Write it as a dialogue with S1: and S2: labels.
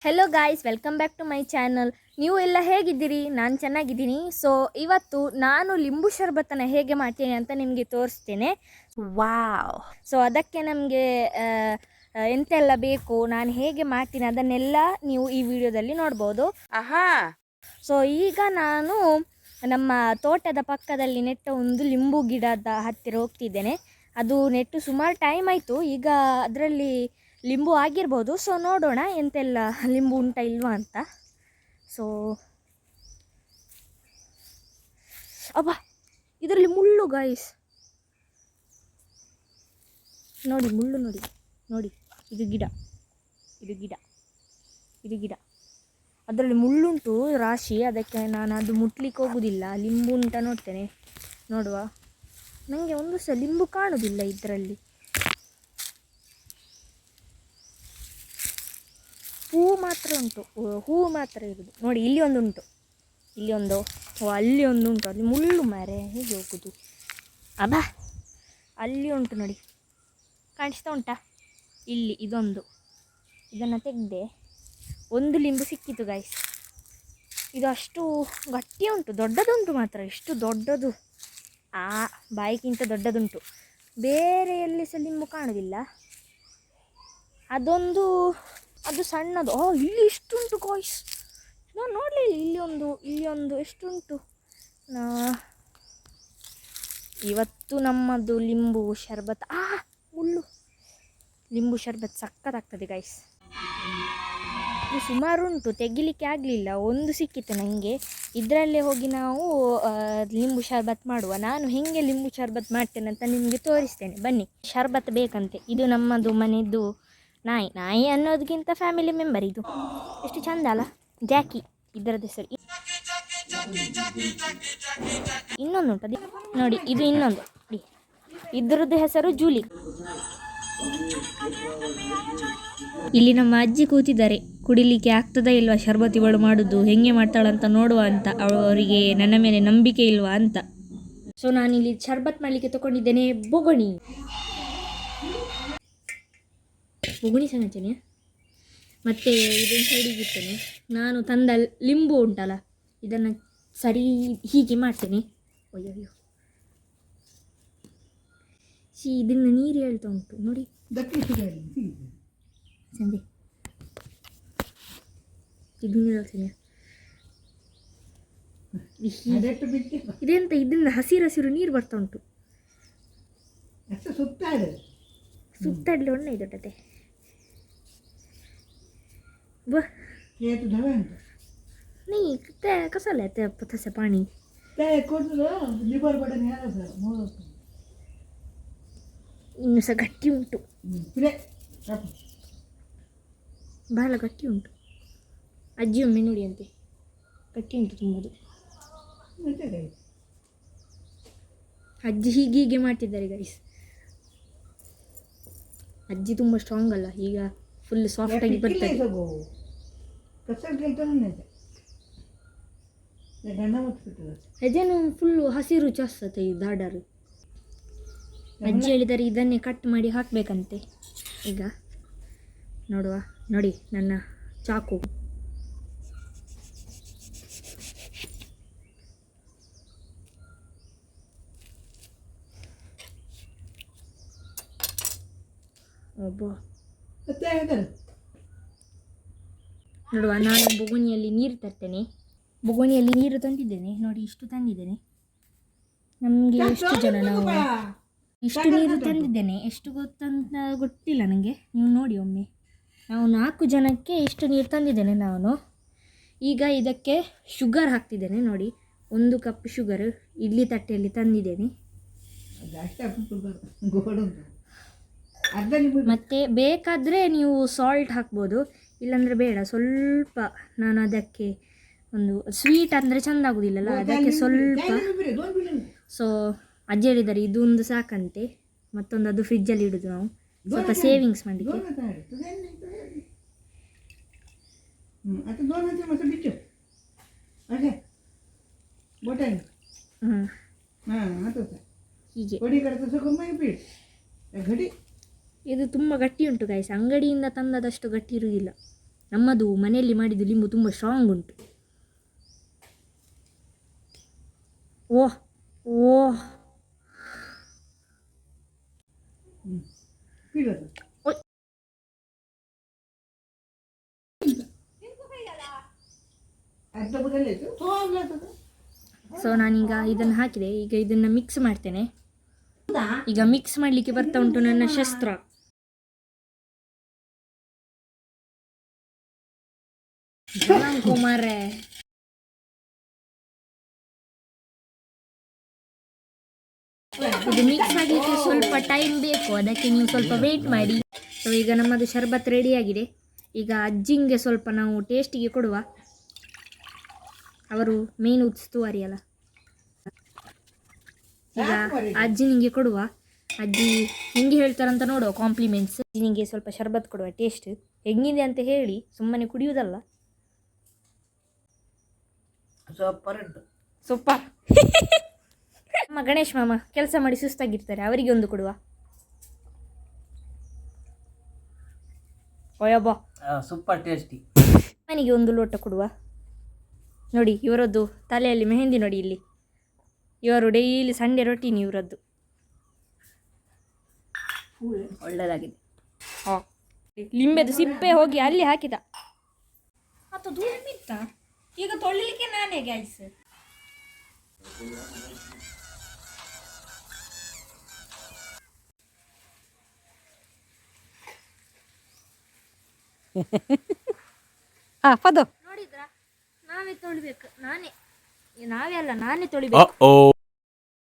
S1: Hello guys, welcome back to my channel. ನೀವು ಎಲ್ಲ ಹೇಗಿದ್ದೀರಿ? ನಾನು ಚೆನ್ನಾಗಿದ್ದೀನಿ. ಸೊ ಇವತ್ತು ನಾನು ಲಿಂಬು ಶರ್ಬತ್ತನ್ನು ಹೇಗೆ ಮಾಡ್ತೀನಿ ಅಂತ ನಿಮಗೆ ತೋರಿಸ್ತೇನೆ. ವಾವ್! ಸೊ ಅದಕ್ಕೆ ನಮಗೆ ಎಂತೆಲ್ಲ ಬೇಕು, ನಾನು ಹೇಗೆ ಮಾಡ್ತೀನಿ ಅದನ್ನೆಲ್ಲ ನೀವು ಈ ವಿಡಿಯೋದಲ್ಲಿ ನೋಡ್ಬೋದು. ಸೊ ಈಗ ನಾನು ನಮ್ಮ ತೋಟದ ಪಕ್ಕದಲ್ಲಿ ನೆಟ್ಟ ಒಂದು ಲಿಂಬು ಗಿಡದ ಹತ್ತಿರ ಹೋಗ್ತಿದ್ದೇನೆ. ಅದು ನೆಟ್ಟು ಸುಮಾರು ಟೈಮ್ ಆಯಿತು. ಈಗ ಅದರಲ್ಲಿ ಲಿಂಬು ಆಗಿರ್ಬೋದು. ಸೊ ನೋಡೋಣ ಎಂತೆಲ್ಲ ಲಿಂಬು ಉಂಟಾ ಇಲ್ವಾ ಅಂತ. ಸೊ ಅಬ್ಬಾ, ಇದರಲ್ಲಿ ಮುಳ್ಳು ಗಾಯ್ಸ್, ನೋಡಿ ಮುಳ್ಳು, ನೋಡಿ ನೋಡಿ, ಇದು ಗಿಡ, ಇದು ಗಿಡ, ಇದು ಗಿಡ, ಅದರಲ್ಲಿ ಮುಳ್ಳುಂಟು ರಾಶಿ. ಅದಕ್ಕೆ ನಾನು ಅದು ಮುಟ್ಲಿಕ್ಕೆ ಹೋಗುವುದಿಲ್ಲ. ಲಿಂಬು ಉಂಟ ನೋಡ್ತೇನೆ, ನೋಡುವ. ನನಗೆ ಒಂದು ಸಹ ಲಿಂಬು ಕಾಣೋದಿಲ್ಲ ಇದರಲ್ಲಿ. ಹೂವು ಮಾತ್ರ ಉಂಟು, ಹೂವು ಮಾತ್ರ ಇರೋದು. ನೋಡಿ ಇಲ್ಲಿ ಒಂದು ಉಂಟು, ಇಲ್ಲಿ ಒಂದು, ಅಲ್ಲಿ ಒಂದು ಉಂಟು. ಅಲ್ಲಿ ಮುಳ್ಳು ಮಾರೆ, ಹೇಗೆ ಹೋಗೋದು? ಅಬ್ಬಾ, ಅಲ್ಲಿ ಉಂಟು ನೋಡಿ, ಕಾಣಿಸ್ತಾ ಉಂಟಾ? ಇಲ್ಲಿ ಇದೊಂದು, ಇದನ್ನು ತೆಗೆದೆ. ಒಂದು ಲಿಂಬು ಸಿಕ್ಕಿತು ಗಾಯ್ಸ್. ಇದು ಅಷ್ಟು ಗಟ್ಟಿ ಉಂಟು, ದೊಡ್ಡದುಂಟು ಮಾತ್ರ. ಎಷ್ಟು ದೊಡ್ಡದು! ಬಾಯಿಗಿಂತ ದೊಡ್ಡದುಂಟು. ಬೇರೆ ಎಲ್ಲಿ ಸಹ ಲಿಂಬು ಕಾಣೋದಿಲ್ಲ. ಅದೊಂದು, ಅದು ಸಣ್ಣದು. ಇಲ್ಲಿ ಇಷ್ಟುಂಟು ಗಾಯ್ಸ್, ನಾನು ನೋಡಲಿಲ್ಲ. ಇಲ್ಲಿ ಒಂದು ಎಷ್ಟುಂಟು. ಇವತ್ತು ನಮ್ಮದು ಲಿಂಬು ಶರ್ಬತ್. ಮುಳ್ಳು. ಲಿಂಬು ಶರ್ಬತ್ ಸಕ್ಕತ್ತಾಗ್ತದೆ ಗಾಯ್ಸ್. ಇದು ಸುಮಾರು ಉಂಟು, ತೆಗಿಲಿಕ್ಕೆ ಆಗಲಿಲ್ಲ. ಒಂದು ಸಿಕ್ಕಿತ್ತು ನನಗೆ. ಇದರಲ್ಲೇ ಹೋಗಿ ನಾವು ಲಿಂಬು ಶರ್ಬತ್ ಮಾಡುವ. ನಾನು ಹೇಗೆ ಲಿಂಬು ಶರ್ಬತ್ ಮಾಡ್ತೇನೆ ಅಂತ ನಿಮಗೆ ತೋರಿಸ್ತೇನೆ, ಬನ್ನಿ. ಶರ್ಬತ್ ಬೇಕಂತೆ. ಇದು ನಮ್ಮದು ಮನೆಯದ್ದು ನಾಯಿ ಅನ್ನೋದಕ್ಕಿಂತ ಫ್ಯಾಮಿಲಿ ಮೆಂಬರ್. ಇದು ಎಷ್ಟು ಚಂದ ಅಲ್ಲ, ಜಾಕಿ ಇದರದ್ದು ಹೆಸರು. ಇನ್ನೊಂದು ಉಂಟು, ಅದು ನೋಡಿ, ಇದು ಇನ್ನೊಂದು. ಇದರದ್ದು ಹೆಸರು ಜೂಲಿ. ಇಲ್ಲಿ ನಮ್ಮ ಅಜ್ಜಿ ಕೂತಿದ್ದಾರೆ. ಕುಡಿಲಿಕ್ಕೆ ಆಗ್ತದಾ ಇಲ್ವಾ ಶರ್ಬತ್ ಇವಳು ಮಾಡೋದು, ಹೆಂಗೆ ಮಾಡ್ತಾಳಂತ ನೋಡುವ ಅಂತ. ಅವರಿಗೆ ನನ್ನ ಮೇಲೆ ನಂಬಿಕೆ ಇಲ್ವಾ ಅಂತ. ಸೊ ನಾನಿಲ್ಲಿ ಶರ್ಬತ್ ಮಾಡಲಿಕ್ಕೆ ತಗೊಂಡಿದ್ದೇನೆ ಬೊಗಣಿ ಸಂಗಚನೆ. ಮತ್ತು ಇದನ್ನು ಸೈಡಿಗಿರ್ತೇನೆ. ನಾನು ತಂದ ಲಿಂಬು ಉಂಟಲ್ಲ, ಇದನ್ನು ಸರಿ ಹೀಗೆ ಮಾಡ್ತೇನೆ. ಅಯ್ಯೋ, ಇದನ್ನು ನೀರು ಹೇಳ್ತಾ ಉಂಟು ನೋಡಿ ಸಂಜೆ. ಇದು ನೀರು ಹೇಳ್ತೇನೆ. ಇದೆಂತ, ಇದನ್ನು ಹಸಿರು ನೀರು ಬರ್ತಾ ಉಂಟು. ಸುತ್ತಾಡಲಿ ಒಳ್ಳೆ ಇದೊಟ್ಟತೆ. नहीं ते कसं लेते तसं पाणी ಇನ್ನು ಸಹ ಗಟ್ಟಿ ಉಂಟು, ಬಹಳ ಗಟ್ಟಿ ಉಂಟು. ಅಜ್ಜಿ ಒಮ್ಮೆ ನೋಡಿ ಅಂತೆ, ಗಟ್ಟಿ ಉಂಟು ತುಂಬದು. ಅಜ್ಜಿ ಹೀಗೆ ಮಾಡ್ತಿದ್ದಾರೆ ಗೈಸ್. ಅಜ್ಜಿ ತುಂಬ ಸ್ಟ್ರಾಂಗ್ ಅಲ್ಲ, ಈಗ ಫುಲ್ ಸಾಫ್ಟಾಗಿ ಬರ್ತದೆ. ಅದೇನು ಫುಲ್ಲು ಹಸಿರು ಚಾಸ್ತತೆ ಈ ದಾಡರು. ಅಜ್ಜಿ ಹೇಳಿದ್ದಾರೆ ಇದನ್ನೇ ಕಟ್ ಮಾಡಿ ಹಾಕಬೇಕಂತೆ. ಈಗ ನೋಡುವ, ನೋಡಿ ನನ್ನ ಚಾಕು. ನೋಡುವ, ನಾನು ಬೊಗಣಿಯಲ್ಲಿ ನೀರು ತರ್ತೇನೆ. ಬೊಗಣಿಯಲ್ಲಿ ನೀರು ತಂದಿದ್ದೇನೆ ನೋಡಿ, ಇಷ್ಟು ತಂದಿದ್ದೇನೆ. ನಮಗೆ ಎಷ್ಟು ಜನ, ನಾವು ಇಷ್ಟು ನೀರು ತಂದಿದ್ದೇನೆ. ಎಷ್ಟು ಗೊತ್ತಂತ ಗೊತ್ತಿಲ್ಲ ನನಗೆ, ನೀವು ನೋಡಿ ಒಮ್ಮೆ. ನಾವು 4 ಜನಕ್ಕೆ ಇಷ್ಟು ನೀರು ತಂದಿದ್ದೇನೆ ನಾನು. ಈಗ ಇದಕ್ಕೆ ಶುಗರ್ ಹಾಕ್ತಿದ್ದೇನೆ ನೋಡಿ. 1 ಕಪ್ ಶುಗರ್ ಇಡ್ಲಿ ತಟ್ಟೆಯಲ್ಲಿ ತಂದಿದ್ದೇನೆ. ಮತ್ತು ಬೇಕಾದರೆ ನೀವು ಸಾಲ್ಟ್ ಹಾಕ್ಬೋದು, ಇಲ್ಲಾಂದರೆ ಬೇಡ. ಸ್ವಲ್ಪ ನಾನು ಅದಕ್ಕೆ ಒಂದು ಸ್ವೀಟ್ ಅಂದರೆ ಚೆಂದ ಆಗೋದಿಲ್ಲಲ್ಲ, ಅದಕ್ಕೆ ಸ್ವಲ್ಪ. ಸೊ ಅಜ್ಜಿ ಹೇಳಿದ್ದಾರೆ ಇದೊಂದು ಸಾಕಂತೆ. ಮತ್ತೊಂದು ಅದು ಫ್ರಿಜ್ಜಲ್ಲಿ ಇಡೋದು ನಾವು, ಸ್ವಲ್ಪ ಸೇವಿಂಗ್ಸ್ ಮಾಡಲಿಕ್ಕೆ. ಹೀಗೆ ಇದು ತುಂಬ ಗಟ್ಟಿ ಉಂಟು ಗಾಯ್ಸ್. ಅಂಗಡಿಯಿಂದ ತಂದದಷ್ಟು ಗಟ್ಟಿ ಇರುವುದಿಲ್ಲ. ನಮ್ಮದು ಮನೆಯಲ್ಲಿ ಮಾಡಿದ ಲಿಂಬು ತುಂಬ ಸ್ಟ್ರಾಂಗ್ ಉಂಟು. ಓಹ್ ಓಹ್ ಸೊ ನಾನೀಗ ಇದನ್ನು ಹಾಕಿದೆ. ಈಗ ಇದನ್ನು ಮಿಕ್ಸ್ ಮಾಡ್ತೇನೆ. ಈಗ ಮಿಕ್ಸ್ ಮಾಡಲಿಕ್ಕೆ ಬರ್ತಾ ಉಂಟು ನನ್ನ ಶಸ್ತ್ರ. ಕುಮಾರೇ, ಇದು ಮಿಕ್ಸ್ ಮಾಡಲಿಕ್ಕೆ ಸ್ವಲ್ಪ ಟೈಮ್ ಬೇಕು, ಅದಕ್ಕೆ ನೀವು ಸ್ವಲ್ಪ ವೆಯ್ಟ್ ಮಾಡಿ. ಸೊ ಈಗ ನಮ್ಮದು ಶರ್ಬತ್ ರೆಡಿಯಾಗಿದೆ. ಈಗ ಅಜ್ಜಿಂಗೆ ಸ್ವಲ್ಪ ನಾವು ಟೇಸ್ಟಿಗೆ ಕೊಡುವ. ಅವರು ಮೇನ್ ಉಸ್ತುವಾರಿ ಅಲ್ಲ. ಈಗ ಅಜ್ಜಿ ನಿಂಗೆ ಕೊಡುವ. ಅಜ್ಜಿ ಹಿಂಗೆ ಹೇಳ್ತಾರಂತ ನೋಡುವ ಕಾಂಪ್ಲಿಮೆಂಟ್ಸ್. ಅಜ್ಜಿ ನಿಂಗೆ ಸ್ವಲ್ಪ ಶರ್ಬತ್ ಕೊಡುವ. ಟೇಸ್ಟ್ ಹೆಂಗಿದೆ ಅಂತ ಹೇಳಿ, ಸುಮ್ಮನೆ ಕುಡಿಯುವುದಲ್ಲ. ಸೂಪರ್. ನಮ್ಮ ಗಣೇಶ್ ಮಾಮ ಕೆಲಸ ಮಾಡಿ ಸುಸ್ತಾಗಿರ್ತಾರೆ, ಅವರಿಗೆ ಒಂದು ಕೊಡುವ. ಓಯಬ್ಬಾ,
S2: ಸೂಪರ್ ಟೇಸ್ಟಿ.
S1: ನನಗೆ ಒಂದು ಲೋಟ ಕೊಡುವ. ನೋಡಿ ಇವರದ್ದು ತಲೆಯಲ್ಲಿ ಮೆಹಂದಿ ನೋಡಿ. ಇಲ್ಲಿ ಇವರು ಡೈಲಿ ಸಂಡೇ ರೊಟೀನ್ ಇವರದ್ದು. ಒಳ್ಳೆಯದಾಗಿದೆ. ಹಾಂ, ಲಿಂಬೆದು ಸಿಪ್ಪೆ ಹೋಗಿ ಅಲ್ಲಿ ಹಾಕಿದ. ಮತ್ತು ಧೂಮಿತ್ತ ಈಗ ತೊಳಿಲಿಕ್ಕೆ ನಾನೇ ಗ್ಯಾಸ್.
S2: ಪದು
S1: ನೋಡಿದ್ರಾ, ನಾವೇ ತೊಳಿಬೇಕು. ನಾವೇ ಅಲ್ಲ, ನಾನೇ ತೊಳಿಬೇಕು.